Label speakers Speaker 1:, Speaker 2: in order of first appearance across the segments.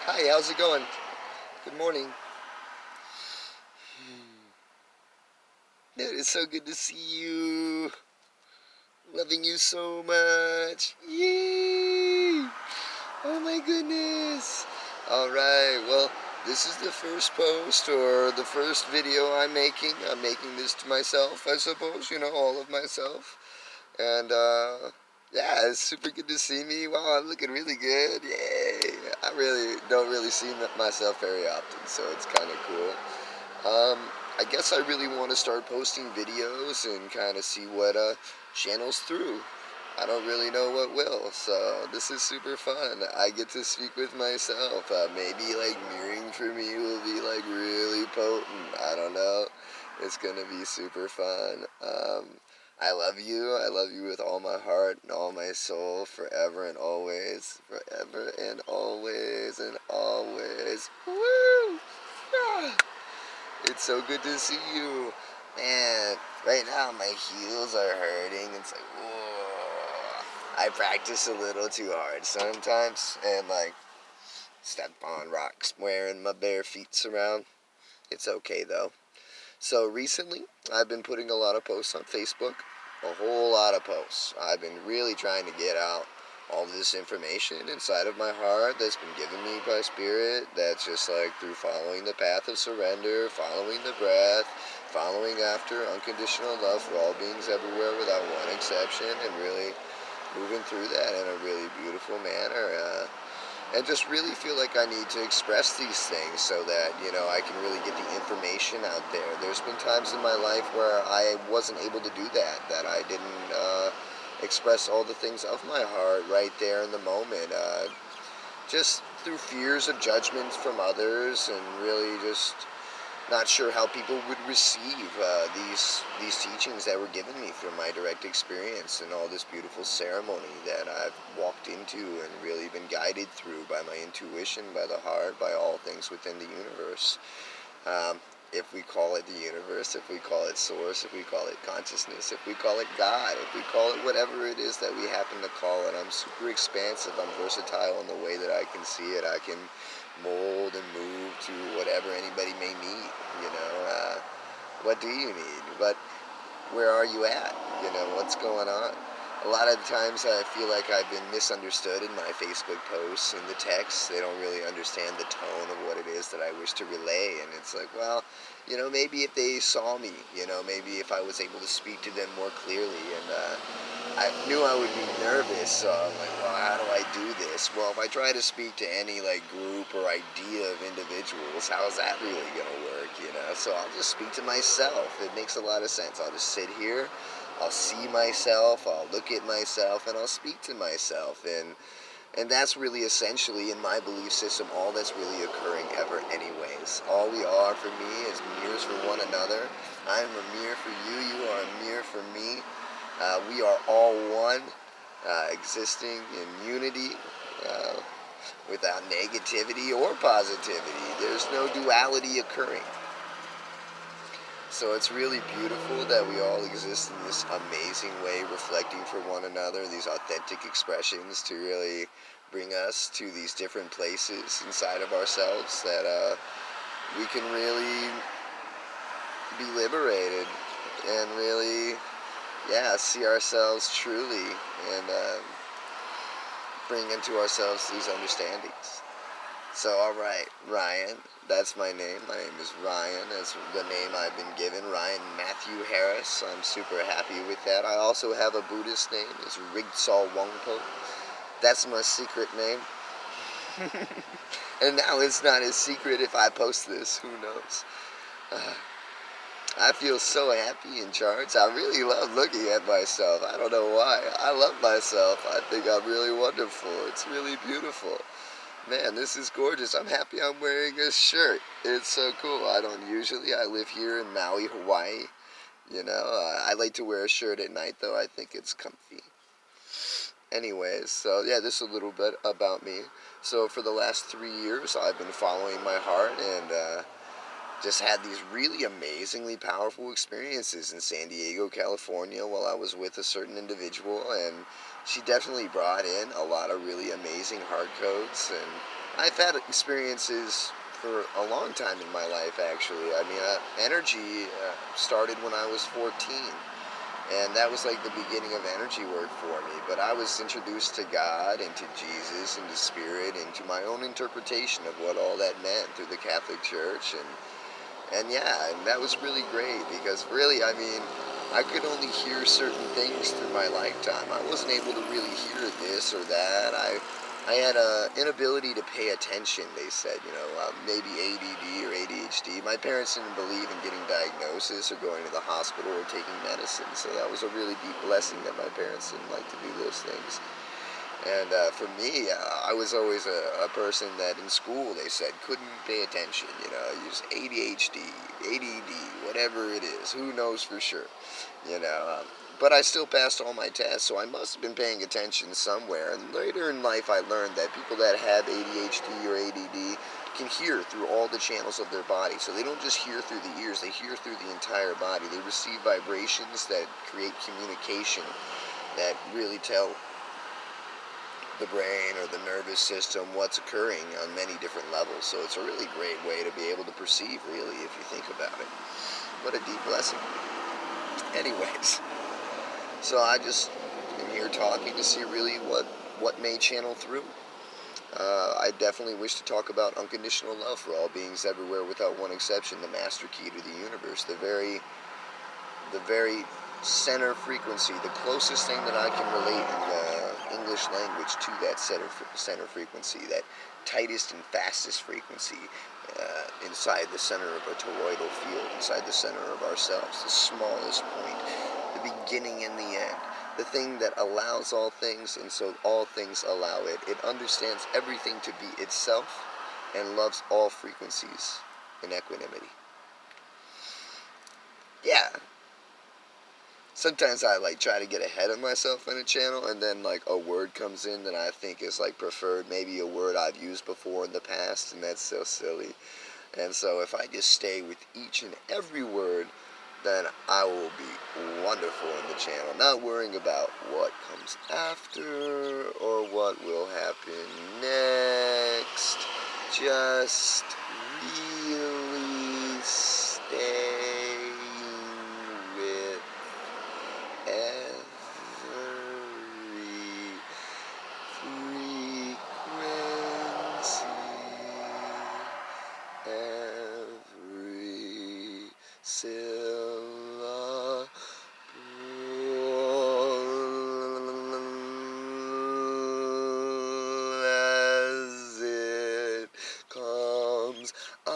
Speaker 1: Hi, how's it going? Good morning. Dude, it's so good to see you. Loving you so much. Yay! Oh my goodness. Alright, well, this is the first post or the first video I'm making. I'm making this to myself, I suppose, all of myself. And, yeah, it's super good to see me. Wow, I'm looking really good. Yay! I really don't really see myself very often, so it's kind of cool. I guess I really want to start posting videos and kind of see what channels through. I don't really know what will, so this is super fun. I get to speak with myself. Maybe like mirroring for me will be like really potent. I don't know. It's gonna be super fun. I love you. I love you with all my heart and all my soul, forever and always, forever and always and always. Woo! Ah! It's so good to see you. Man, right now my heels are hurting. It's like, whoa. I practice a little too hard sometimes and like step on rocks wearing my bare feet around. It's okay though. So recently, I've been putting a lot of posts on Facebook. A whole lot of posts. I've been really trying to get out all this information inside of my heart that's been given me by Spirit. That's just like through following the path of surrender, following the breath, following after unconditional love for all beings everywhere without one exception, and really moving through that in a really beautiful manner. And just really feel like I need to express these things so that, I can really get the information out there. There's been times in my life where I wasn't able to do that I didn't express all the things of my heart right there in the moment. Just through fears of judgments from others and really just not sure how people would receive these teachings that were given me from my direct experience and all this beautiful ceremony that I've walked into and really been guided through by my intuition, by the heart, by all things within the universe. Um, if we call it the universe, if we call it source, if we call it consciousness, if we call it God, if we call it whatever it is that we happen to call it, I'm super expansive, I'm versatile in the way that I can see it. I can mold and move to whatever anybody may need, what do you need? But where are you at? What's going on? A lot of times I feel like I've been misunderstood in my Facebook posts and the texts. They don't really understand the tone of what it is that I wish to relay. And it's like, well, maybe if they saw me, maybe if I was able to speak to them more clearly. And I knew I would be nervous, so I'm like, well, how do I do this? Well, if I try to speak to any like group or idea of individuals, how is that really gonna work? So I'll just speak to myself. It makes a lot of sense. I'll just sit here, I'll see myself, I'll look at myself, and I'll speak to myself, and that's really essentially in my belief system all that's really occurring ever anyways. All we are for me is mirrors for one another. I'm a mirror for you, you are a mirror for me. We are all one, existing in unity, uh, without negativity or positivity. There's no duality occurring. So it's really beautiful that we all exist in this amazing way, reflecting for one another, these authentic expressions to really bring us to these different places inside of ourselves that we can really be liberated and really, yeah, see ourselves truly and bring into ourselves these understandings. So, alright, Ryan, that's my name. My name is Ryan. That's the name I've been given, Ryan Matthew Harris. I'm super happy with that. I also have a Buddhist name. It's Rigsal Wangpo. That's my secret name. And now it's not a secret if I post this. Who knows? I feel so happy in charts. I really love looking at myself. I don't know why. I love myself. I think I'm really wonderful. It's really beautiful. Man, this is gorgeous. I'm happy I'm wearing a shirt. It's so cool. I live here in Maui, Hawaii. I like to wear a shirt at night, though. I think it's comfy. Anyways, so yeah, this is a little bit about me. So for the last 3 years, I've been following my heart and just had these really amazingly powerful experiences in San Diego, California, while I was with a certain individual, and she definitely brought in a lot of really amazing heart codes and I've had experiences for a long time in my life, actually. I mean, energy started when I was 14. And that was like the beginning of energy work for me. But I was introduced to God and to Jesus and to Spirit and to my own interpretation of what all that meant through the Catholic Church. And yeah, and that was really great because really, I mean, I could only hear certain things through my lifetime. I wasn't able to really hear this or that. I had a inability to pay attention, they said, maybe ADD or ADHD. My parents didn't believe in getting diagnosis or going to the hospital or taking medicine, so that was a really deep blessing that my parents didn't like to do those things. And for me, I was always a person that in school they said couldn't pay attention, use ADHD, ADD, whatever it is, who knows for sure, you know. But I still passed all my tests, so I must have been paying attention somewhere. And later in life, I learned that people that have ADHD or ADD can hear through all the channels of their body. So they don't just hear through the ears, they hear through the entire body. They receive vibrations that create communication that really tell the brain or the nervous system what's occurring on many different levels. So it's a really great way to be able to perceive, really, if you think about it. What a deep blessing. Anyways, so I just am here talking to see really what may channel through. I definitely wish to talk about unconditional love for all beings everywhere without one exception, the master key to the universe, the very center frequency, the closest thing that I can relate in the English language to that center frequency, that tightest and fastest frequency inside the center of a toroidal field, inside the center of ourselves, the smallest point, the beginning and the end, the thing that allows all things, and so all things allow it. It understands everything to be itself and loves all frequencies in equanimity. Yeah. Sometimes I try to get ahead of myself on a channel, and then a word comes in that I think is preferred, maybe a word I've used before in the past, and that's so silly. And so if I just stay with each and every word, then I will be wonderful in the channel, not worrying about what comes after or what will happen next. Just really staying with every frequency, every syllable as it comes out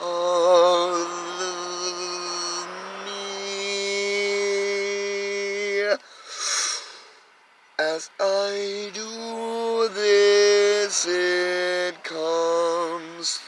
Speaker 1: of me. As I do this, it comes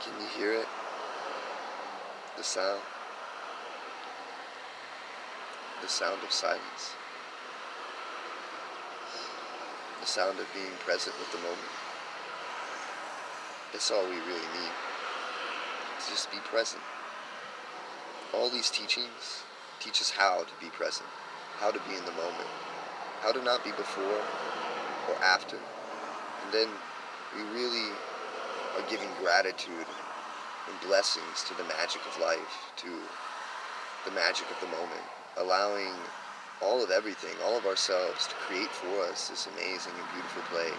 Speaker 1: Can you hear it? The sound? The sound of silence. The sound of being present with the moment. That's all we really need. To just be present. All these teachings teach us how to be present, how to be in the moment, how to not be before or after. And then we really are giving gratitude and blessings to the magic of life, to the magic of the moment, allowing all of everything, all of ourselves to create for us this amazing and beautiful play,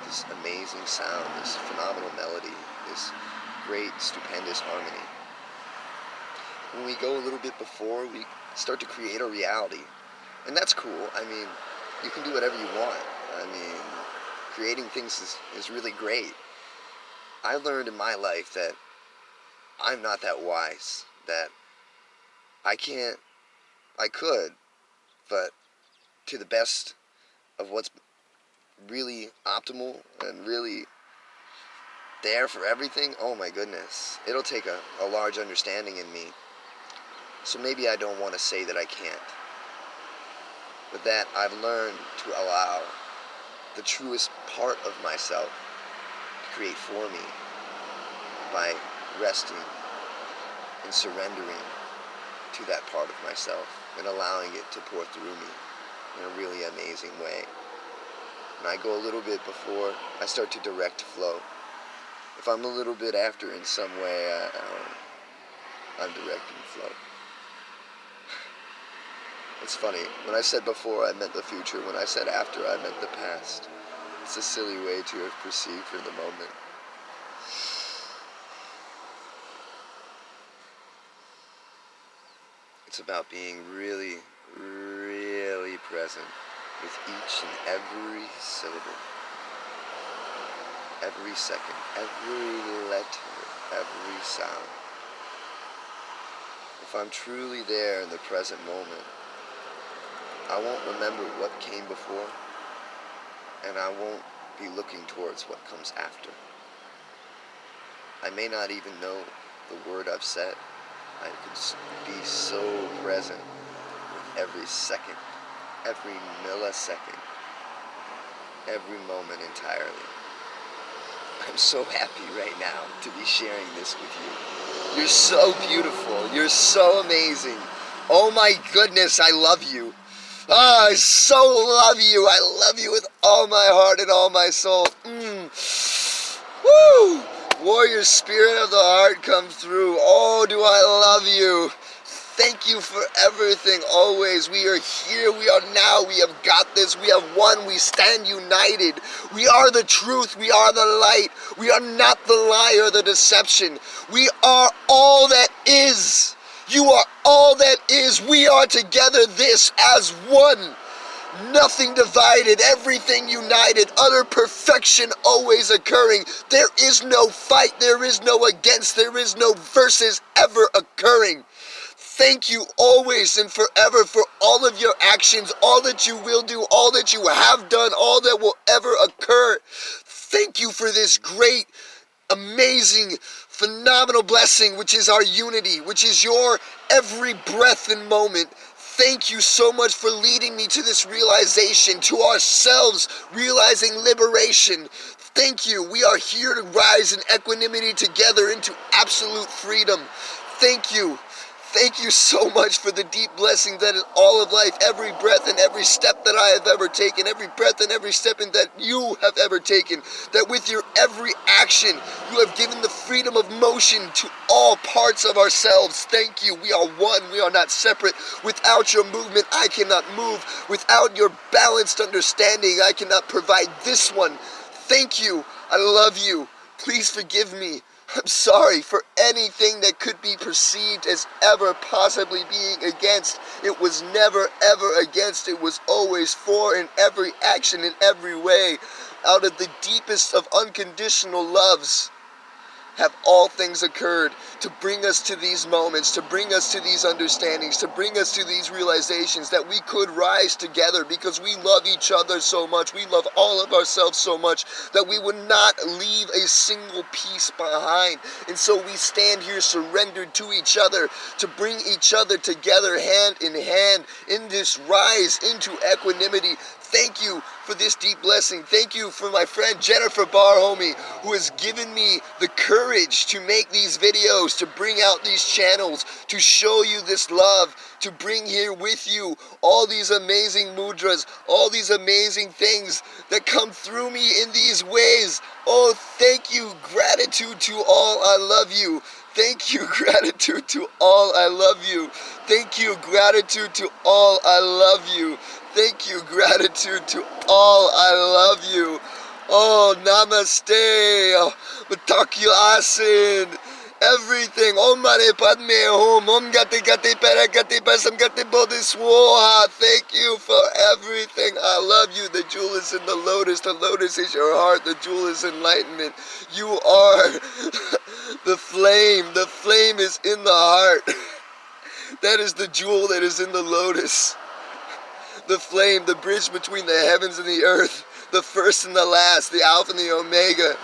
Speaker 1: this amazing sound, this phenomenal melody, this great, stupendous harmony. When we go a little bit before, we start to create a reality. And that's cool. I mean, you can do whatever you want. I mean, creating things is really great. I learned in my life that I'm not that wise, that I could, but to the best of what's really optimal and really there for everything, oh my goodness, it'll take a large understanding in me. So maybe I don't want to say that I can't, but that I've learned to allow the truest part of myself to create for me by resting and surrendering to that part of myself and allowing it to pour through me in a really amazing way. When I go a little bit before, I start to direct flow. If I'm a little bit after in some way, I'm directing flow. It's funny, when I said before, I meant the future. When I said after, I meant the past. It's a silly way to have perceived for the moment. It's about being really, really present with each and every syllable, every second, every letter, every sound. If I'm truly there in the present moment, I won't remember what came before, and I won't be looking towards what comes after. I may not even know the word I've said. I could be so present with every second, every millisecond, every moment entirely. I'm so happy right now to be sharing this with you. You're so beautiful. You're so amazing. Oh my goodness, I love you. I so love you. I love you with all my heart and all my soul. Woo! Warrior spirit of the heart come through. Oh, do I love you. Thank you for everything, always. We are here. We are now. We have got this. We have won. We stand united. We are the truth. We are the light. We are not the lie or the deception. We are all that is. You are all that is. We are together this as one. Nothing divided, everything united, utter perfection always occurring. There is no fight, there is no against, there is no versus ever occurring. Thank you always and forever for all of your actions, all that you will do, all that you have done, all that will ever occur. Thank you for this great, amazing, phenomenal blessing, which is our unity, which is your every breath and moment. Thank you so much for leading me to this realization, to ourselves realizing liberation. Thank you. We are here to rise in equanimity together into absolute freedom. Thank you. Thank you so much for the deep blessing that is all of life, every breath and every step that I have ever taken, every breath and every step that you have ever taken, that with your every action, you have given the freedom of motion to all parts of ourselves. Thank you. We are one. We are not separate. Without your movement, I cannot move. Without your balanced understanding, I cannot provide this one. Thank you. I love you. Please forgive me. I'm sorry for anything that could be perceived as ever possibly being against. It was never ever against. It was always for, in every action, in every way. Out of the deepest of unconditional loves have all things occurred to bring us to these moments, to bring us to these understandings, to bring us to these realizations that we could rise together because we love each other so much, we love all of ourselves so much that we would not leave a single piece behind. And so we stand here surrendered to each other to bring each other together hand in hand in this rise into equanimity. Thank you for this deep blessing. Thank you for my friend Jennifer Barhomey, who has given me the courage to make these videos, to bring out these channels, to show you this love, to bring here with you all these amazing mudras, all these amazing things that come through me in these ways. Oh, thank you. Gratitude to all. I love you. Thank you. Gratitude to all. I love you. Thank you. Gratitude to all. I love you. Thank you. Gratitude to all. I love you. Oh, namaste. Oh, Matakyo Asin. Everything. Om Mani Padme Hum. Om Gati Gati Para Gati Pasam Gati Bodhiswoha. Thank you for everything. I love you. The jewel is in the lotus. The lotus is your heart. The jewel is enlightenment. You are the flame. The flame is in the heart. That is the jewel that is in the lotus. The flame, the bridge between the heavens and the earth, the first and the last, the Alpha and the Omega.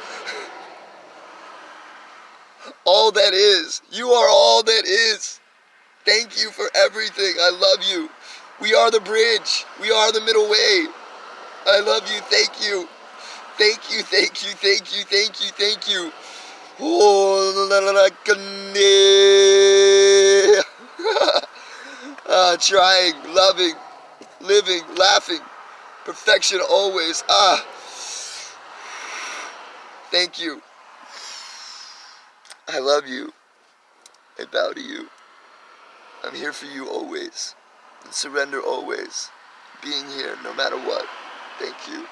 Speaker 1: All that is. You are all that is. Thank you for everything. I love you. We are the bridge. We are the middle way. I love you. Thank you. Thank you, thank you, thank you, thank you, thank you. Oh, trying, loving, living, laughing, perfection always. Thank you. I love you. I bow to you. I'm here for you always. And surrender always. Being here no matter what. Thank you.